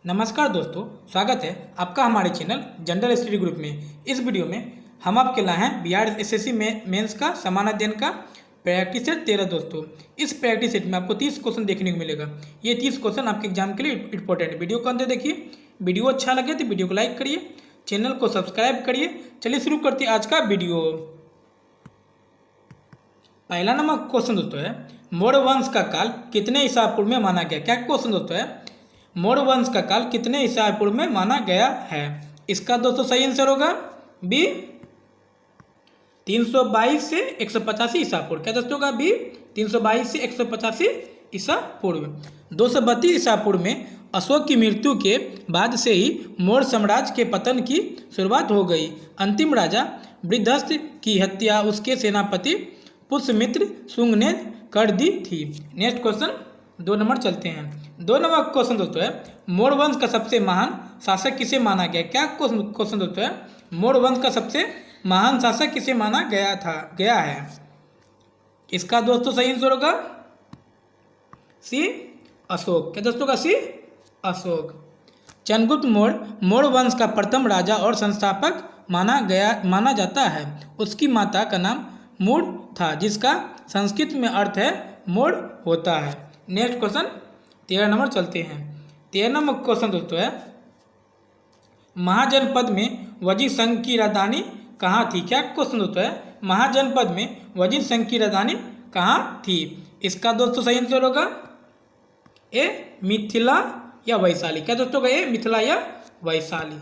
नमस्कार दोस्तों, स्वागत है आपका हमारे चैनल जनरल स्टडी ग्रुप में। इस वीडियो में हम आपके लाए हैं बिहार एसएससी मेंस का समान अध्ययन का प्रैक्टिस सेट 13। दोस्तों, इस प्रैक्टिस सेट में आपको 30 क्वेश्चन देखने को मिलेगा। ये 30 क्वेश्चन आपके एग्जाम के लिए इंपॉर्टेंट है। वीडियो को अंत देखिए। वीडियो अच्छा लगे तो वीडियो को लाइक करिए, चैनल को सब्सक्राइब करिए। चलिए शुरू करते हैं आज का वीडियो। पहला नंबर क्वेश्चन दोस्तों है, मौर्य वंश का काल कितने ईसा पूर्व में माना गया। क्या क्वेश्चन दोस्तों है, मौर्य वंश का काल कितने ईसा पूर्व में माना गया है। इसका दोस्तों सही आंसर होगा बी 322 से 185 ईसा पूर्व। क्या दोस्तों होगा बी 322 से 185 ईसा पूर्व। 232 ईसा पूर्व में अशोक की मृत्यु के बाद से ही मौर्य साम्राज्य के पतन की शुरुआत हो गई। अंतिम राजा बृहदस्थ की हत्या उसके सेनापति पुष्यमित्र शुंग ने कर दी थी। नेक्स्ट क्वेश्चन 2 नंबर चलते हैं। 2 नंबर क्वेश्चन दोस्तों है, मौर्य वंश का सबसे महान शासक किसे माना गया। क्या क्वेश्चन दोस्तों है, मौर्य वंश का सबसे महान शासक किसे माना गया है। इसका दोस्तों सही आंसर होगा सी अशोक। क्या दोस्तों का सी अशोक। चंद्रगुप्त मौर्य वंश का प्रथम राजा और संस्थापक माना जाता है। उसकी माता का नाम मूढ़ था, जिसका संस्कृत में अर्थ है मोड़ होता है। नेक्स्ट क्वेश्चन 13 नंबर चलते हैं। 13 नंबर क्वेश्चन दोस्तों है, महाजनपद में वजीर संघ की राजधानी कहाँ थी। क्या क्वेश्चन दोस्तों है, महाजनपद में वजीर संघ की राजधानी कहाँ थी। इसका दोस्तों सही आंसर होगा ए मिथिला या वैशाली। क्या दोस्तों का ए मिथिला या वैशाली।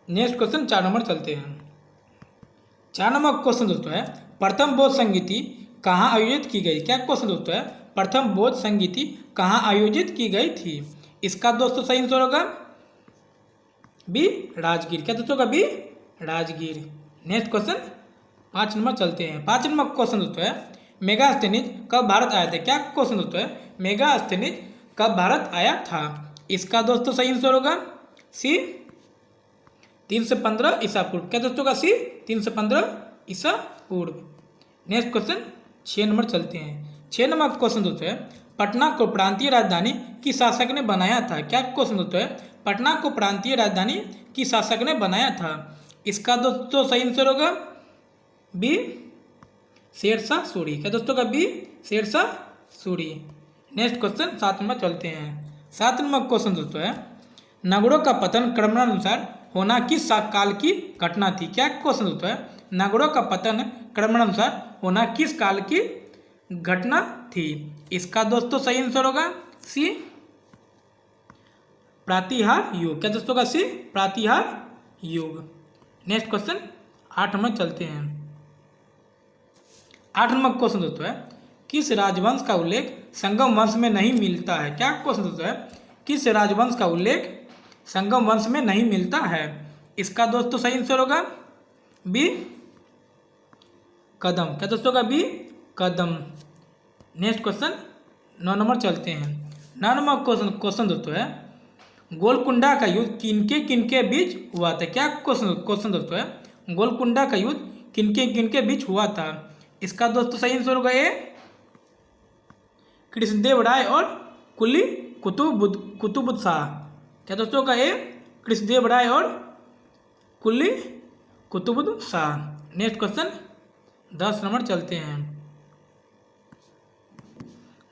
नेक्स्ट क्वेश्चन 4 नंबर चलते हैं। 4 नंबर क्वेश्चन दोस्तों है, प्रथम बौद्ध संगीति कहाँ आयोजित की गई। क्या क्वेश्चन दोस्तों है, प्रथम बौद्ध संगीति कहाँ आयोजित की गई थी। इसका दोस्तों सही आंसर होगा बी राजगीर। क्या दोस्तों का B Rajgir. Next question 5 number चलते हैं। 5 नंबर क्वेश्चन दोस्तों है, मेगास्थनीज कब भारत आया था। क्या क्वेश्चन दोस्तों है, मेगास्थनीज कब भारत आया था। इसका दोस्तों सही आंसर होगा सी 315 ईसा पूर्व। क्या दोस्तों का सी 315 ईसा पूर्व। नेक्स्ट क्वेश्चन 6 नंबर चलते हैं। 6 नंबर क्वेश्चन दोस्तों है, पटना को प्रांतीय राजधानी किस शासक ने बनाया था। क्या क्वेश्चन दोस्तों है, पटना को प्रांतीय राजधानी किस शासक ने बनाया था। इसका दोस्तों सही आंसर होगा बी शेरशाह सूरी। क्या दोस्तों का B Sher Shah Suri. Next question 7 number चलते हैं। 7 नंबर क्वेश्चन दोस्तों है, नगरों का पतन क्रमणानुसार होना किस काल की घटना थी। क्या क्वेश्चन दोस्तों है, नगरों का पतन क्रमणानुसार होना किस काल की घटना थी। इसका दोस्तों सही आंसर होगा सी प्रातिहार युग। क्या दोस्तों का सी प्रातिहार युग। नेक्स्ट क्वेश्चन 8 नंबर चलते हैं। 8 नंबर क्वेश्चन दोस्तों है, किस राजवंश का उल्लेख संगम वंश में नहीं मिलता है। क्या क्वेश्चन दोस्तों है, किस राजवंश का उल्लेख संगम वंश में नहीं मिलता है। इसका दोस्तों सही आंसर होगा बी कदम। क्या दोस्तों का बी कदम। नेक्स्ट क्वेश्चन 9 नंबर चलते हैं। 9 नंबर क्वेश्चन दोस्तों है, गोलकुंडा का युद्ध किनके बीच हुआ था। क्या क्वेश्चन दोस्तों है, गोलकुंडा का युद्ध किनके बीच हुआ था। इसका दोस्तों सही आंसर होगा ए कृष्णदेव राय और कुली कुतुबुद्दीन। क्या दोस्तों का ए कृष्णदेव राय और कुली कुतुबुद्दीन। नेक्स्ट क्वेश्चन 10 नंबर चलते हैं।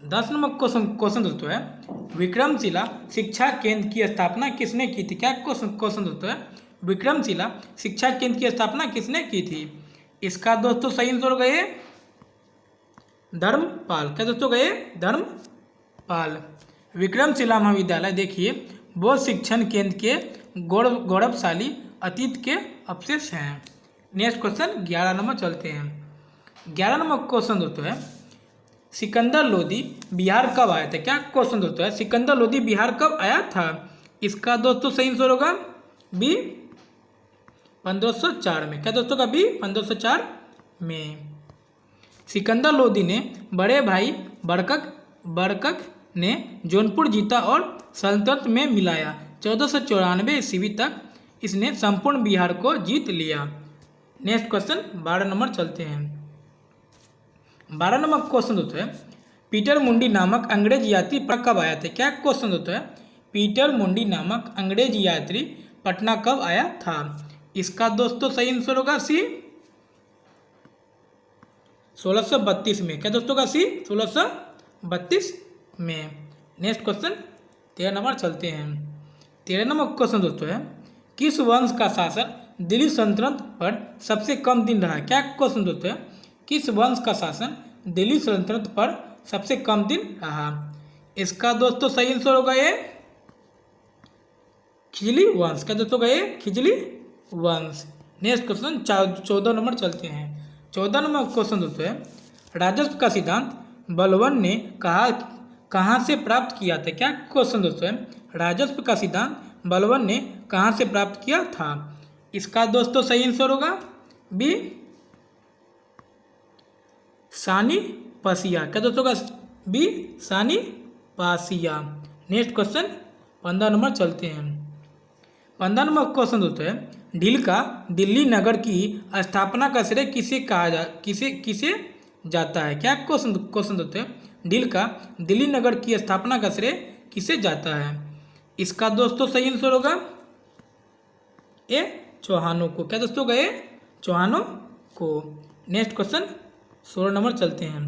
10 नंबर क्वेश्चन दोस्तों है, विक्रमशिला शिक्षा केंद्र की स्थापना किसने की थी। क्या क्वेश्चन दोस्तों है, विक्रमशिला शिक्षा केंद्र की स्थापना किसने की थी। इसका दोस्तों सही आंसर होगा ये धर्मपाल। क्या दोस्तों का ये धर्मपाल। विक्रमशिला महाविद्यालय देखिए बौद्ध शिक्षण केंद्र के गौरवशाली अतीत के अवशेष हैं। नेक्स्ट क्वेश्चन 11 नंबर चलते हैं। 11 नंबर क्वेश्चन दोस्तों है, सिकंदर लोदी बिहार कब आया था। क्या क्वेश्चन दोस्तों है, सिकंदर लोदी बिहार कब आया था। इसका दोस्तों सही आंसर होगा बी 1504 में। क्या दोस्तों का बी 1504 में। सिकंदर लोदी ने बड़े भाई बरकक ने जौनपुर जीता और सल्तनत में मिलाया। 1494 ईस्वी तक इसने संपूर्ण बिहार को जीत लिया। नेक्स्ट क्वेश्चन 12 नंबर चलते हैं। 12 नंबर क्वेश्चन दोस्तों है, पीटर मुंडी नामक अंग्रेज यात्री पर कब आया था। क्या क्वेश्चन होता है, पीटर मुंडी नामक अंग्रेज यात्री पटना कब आया था? इसका दोस्तों सही आंसर होगा सी 1632 में। क्या दोस्तों का सी 1632 में। नेक्स्ट क्वेश्चन 13 नंबर चलते हैं। 13 नंबर क्वेश्चन दोस्तों है, किस वंश का शासन दिल्ली सल्तनत पर सबसे कम दिन रहा? क्या क्वेश्चन दोस्तों है, किस वंश का शासन दिल्ली सल्तनत पर सबसे कम दिन रहा? इसका दोस्तों सही आंसर होगा ये खिजली वंश। क्या दोस्तों का ये खिजली वंश। नेक्स्ट क्वेश्चन 14 नंबर चलते हैं। 14 नंबर क्वेश्चन दोस्तों है, राजस्व का सिद्धांत बलबन ने कहाँ से प्राप्त किया था? क्या क्वेश्चन दोस्तों है, राजस्व का सिद्धांत बलबन ने कहाँ से प्राप्त किया था? इसका दोस्तों सही आंसर होगा बी सानी पासिया। क्या दोस्तों का बी सानी पासिया। नेक्स्ट क्वेश्चन 15 नंबर चलते हैं। 15 नंबर क्वेश्चन दोस्तों है, दिल्ली नगर की स्थापना का श्रेय किसे जाता है? क्या क्वेश्चन दोस्तों है, दिल्ली नगर की स्थापना का श्रेय किसे जाता है? इसका दोस्तों सही आंसर होगा ए चौहानों को। क्या दोस्तों गए चौहानों को। नेक्स्ट क्वेश्चन 16 नंबर चलते हैं।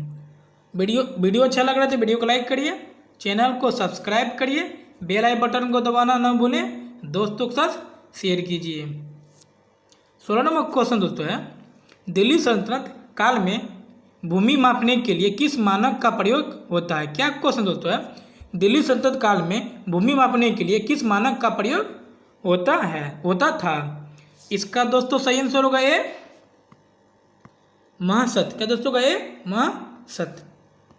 वीडियो अच्छा लग रहा है तो वीडियो को लाइक करिए, चैनल को सब्सक्राइब करिए, बेल आई बटन को दबाना न भूलें, दोस्तों के साथ शेयर कीजिए। 16 नंबर क्वेश्चन दोस्तों है, दिल्ली सल्तनत काल में भूमि मापने के लिए किस मानक का प्रयोग होता है? क्या क्वेश्चन दोस्तों है, दिल्ली सल्तनत काल में भूमि मापने के लिए किस मानक का प्रयोग होता था? इसका दोस्तों सही आंसर होगा ये महासत। क्या दोस्तों का ये महासत।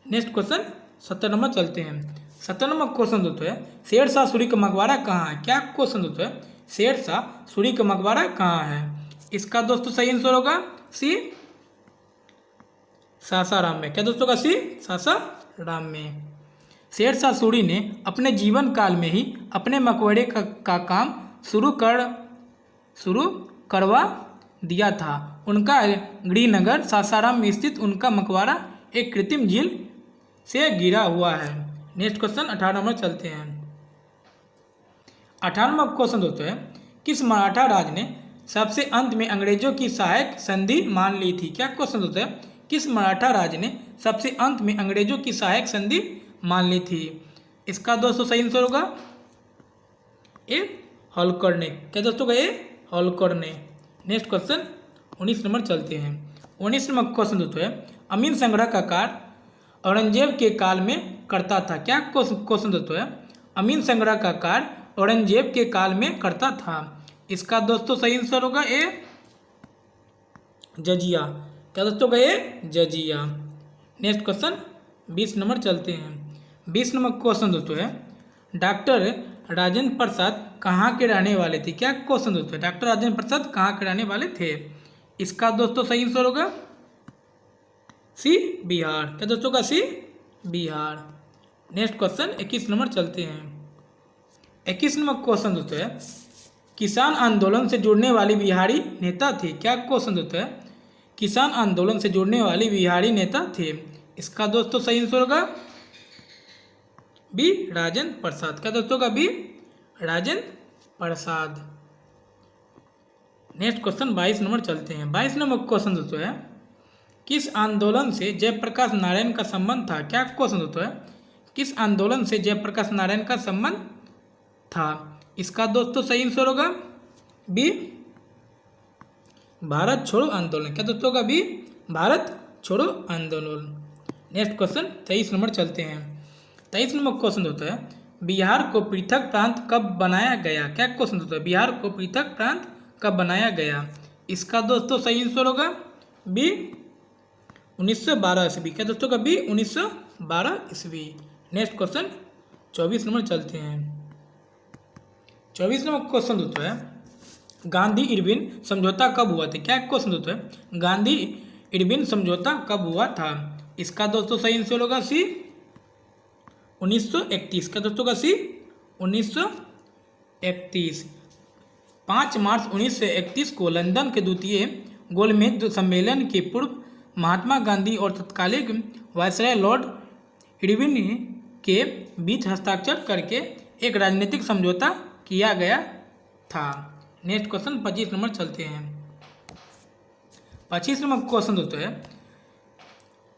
नेक्स्ट क्वेश्चन 17 नंबर चलते हैं। 17 नंबर क्वेश्चन दोस्तों है, शेरशाह सूरी का मकबरा कहाँ है? क्या क्वेश्चन दोस्तों है, शेरशाह सूरी का मकबरा कहाँ है? इसका दोस्तों सही आंसर होगा सी सासाराम में। क्या दोस्तों का सी सासाराम में। शेरशाह सूरी ने अपने जीवन काल में ही अपने मकबरे का काम शुरू करवा दिया था। उनका गृहनगर सासाराम में स्थित उनका मकबरा एक कृत्रिम झील से घिरा हुआ है। नेक्स्ट क्वेश्चन 18 नंबर चलते हैं। 18 नंबर क्वेश्चन दोस्तों है, किस मराठा राज ने सबसे अंत में अंग्रेजों की सहायक संधि मान ली थी? क्या क्वेश्चन दोस्तों है, किस मराठा राज ने सबसे अंत में अंग्रेजों की सहायक संधि मान ली थी? इसका दोस्तों सही आंसर होगा ए होलकर ने। क्या दोस्तों का ये होलकर ने। नेक्स्ट क्वेश्चन 19 नंबर चलते हैं। 19 नंबर क्वेश्चन दोस्तों है, अमीन संग्रह का कार्य औरंगजेब के काल में करता था? क्या क्वेश्चन दोस्तों है, अमीन संग्रह का कार्य औरंगजेब के काल में करता था? इसका दोस्तों सही आंसर होगा ए जजिया। क्या दोस्तों का ये जजिया। नेक्स्ट क्वेश्चन 20 नंबर चलते हैं। 20 नंबर क्वेश्चन दोस्तों है, डॉक्टर राजेंद्र प्रसाद कहाँ के रहने वाले थे? क्या क्वेश्चन दोस्तों है, डॉक्टर राजेंद्र प्रसाद कहाँ के रहने वाले थे? इसका दोस्तों सही आंसर होगा सी बिहार। क्या दोस्तों का सी बिहार। नेक्स्ट क्वेश्चन 21 नंबर चलते हैं। 21 नंबर क्वेश्चन दोस्तों है, किसान आंदोलन से जुड़ने वाली बिहारी नेता थे? क्या क्वेश्चन दोस्तों है, किसान आंदोलन से जुड़ने वाली बिहारी नेता थे? इसका दोस्तों सही आंसर होगा बी राजेंद्र प्रसाद। क्या दोस्तों का B Rajendra Prasad. Next question 22 number चलते हैं। 22 नंबर क्वेश्चन दोस्तों है, किस आंदोलन से जयप्रकाश नारायण का संबंध था? क्या क्वेश्चन दोस्तों है, किस आंदोलन से जयप्रकाश नारायण का संबंध था? इसका दोस्तों सही आंसर होगा बी भारत छोड़ो आंदोलन। क्या दोस्तों का बी भारत छोड़ो आंदोलन। नेक्स्ट क्वेश्चन 23 नंबर चलते हैं। 23 नंबर क्वेश्चन होता है, बिहार को पृथक प्रांत कब बनाया गया? क्या क्वेश्चन होता है, बिहार को पृथक प्रांत कब बनाया गया? इसका दोस्तों सही आंसर होगा बी 1912 ईस्वी। क्या दोस्तों का बी 1912 ईस्वी। नेक्स्ट क्वेश्चन 24 नंबर चलते हैं। 24 नंबर क्वेश्चन होता है, गांधी इरविन समझौता कब हुआ था? क्या क्वेश्चन होता है, गांधी इरविन समझौता कब हुआ था? इसका दोस्तों सही आंसर होगा सी 1931। का दोस्तों का सी 1931। 5 मार्च 1931 को लंदन के द्वितीय गोलमेज सम्मेलन के पूर्व महात्मा गांधी और तत्कालीन वायसराय लॉर्ड इरविन के बीच हस्ताक्षर करके एक राजनीतिक समझौता किया गया था। नेक्स्ट क्वेश्चन 25 नंबर चलते हैं। 25 नंबर क्वेश्चन दोस्तों है,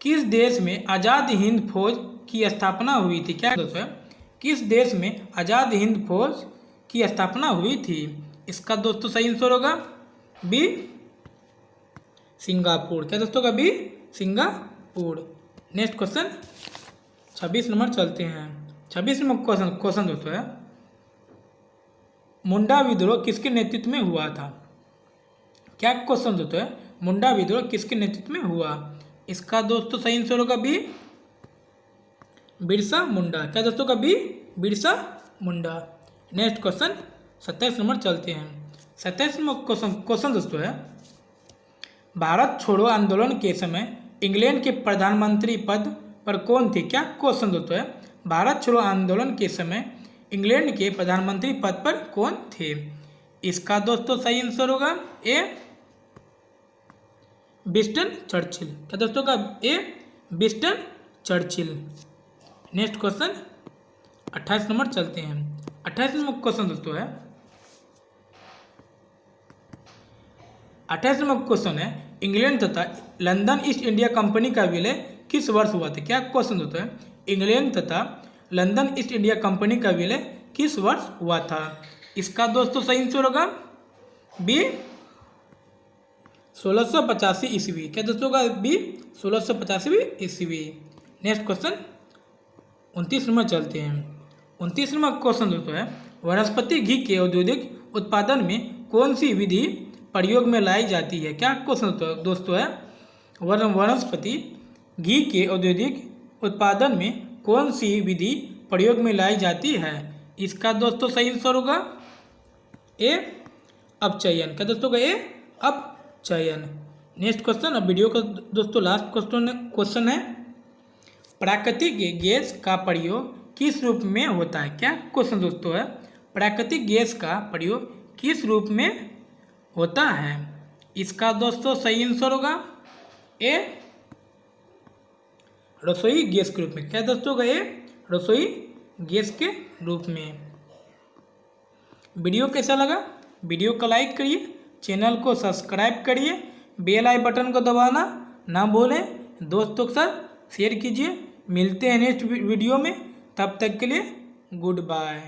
किस देश में आज़ाद हिंद फौज की स्थापना हुई थी? क्या दोस्तों है, किस देश में आज़ाद हिंद फौज की स्थापना हुई थी? इसका दोस्तों सही आंसर होगा बी सिंगापुर। क्या दोस्तों का B Singapore. Next question 26 number चलते हैं। 26 नंबर क्वेश्चन दोस्तों है, मुंडा विद्रोह किसके नेतृत्व में हुआ था? क्या क्वेश्चन दोस्तों है, मुंडा विद्रोह किसके नेतृत्व में हुआ? इसका दोस्तों सही आंसर होगा बी बिरसा मुंडा। क्या दोस्तों का B Birsa Munda. Next question 27 number चलते हैं। 27 नंबर क्वेश्चन दोस्तों है, भारत छोड़ो आंदोलन के समय इंग्लैंड के प्रधानमंत्री पद पर कौन थे? क्या क्वेश्चन दोस्तों है, भारत छोड़ो आंदोलन के समय इंग्लैंड के प्रधानमंत्री पद पर कौन थे? इसका दोस्तों सही आंसर होगा ए विंस्टन चर्चिल। क्या दोस्तों का A Winston Churchill. Next question 28 number चलते हैं। 28 नंबर क्वेश्चन दोस्तों है, 28 नंबर क्वेश्चन है, इंग्लैंड तथा लंदन ईस्ट इंडिया कंपनी का विलय किस वर्ष हुआ था? क्या क्वेश्चन होता है, इंग्लैंड तथा लंदन ईस्ट इंडिया कंपनी का विलय किस वर्ष हुआ था? इसका दोस्तों सही आंसर होगा बी 1685 ईस्वी। क्या दोस्तों का बी 1685 ईस्वी। नेक्स्ट क्वेश्चन 29 नंबर चलते हैं। 29 नंबर क्वेश्चन दोस्तों है, वनस्पति घी के औद्योगिक उत्पादन में कौन सी विधि प्रयोग में लाई जाती है? क्या क्वेश्चन दोस्तों है, वनस्पति घी के औद्योगिक उत्पादन में कौन सी विधि प्रयोग में लाई जाती है? इसका दोस्तों सही आंसर होगा ए अपचयन। क्या दोस्तों का ए अपचयन। नेक्स्ट क्वेश्चन, अब वीडियो का दोस्तों लास्ट क्वेश्चन है, प्राकृतिक गैस का प्रयोग किस रूप में होता है? क्या क्वेश्चन दोस्तों है, प्राकृतिक गैस का प्रयोग किस रूप में होता है? इसका दोस्तों सही आंसर होगा ए रसोई गैस के रूप में। क्या दोस्तों का ए रसोई गैस के रूप में। वीडियो कैसा लगा? वीडियो को लाइक करिए, चैनल को सब्सक्राइब करिए, बेल आई बटन को दबाना ना भूलें, दोस्तों के साथ शेयर कीजिए। मिलते हैं नेक्स्ट वीडियो में, तब तक के लिए गुड बाय।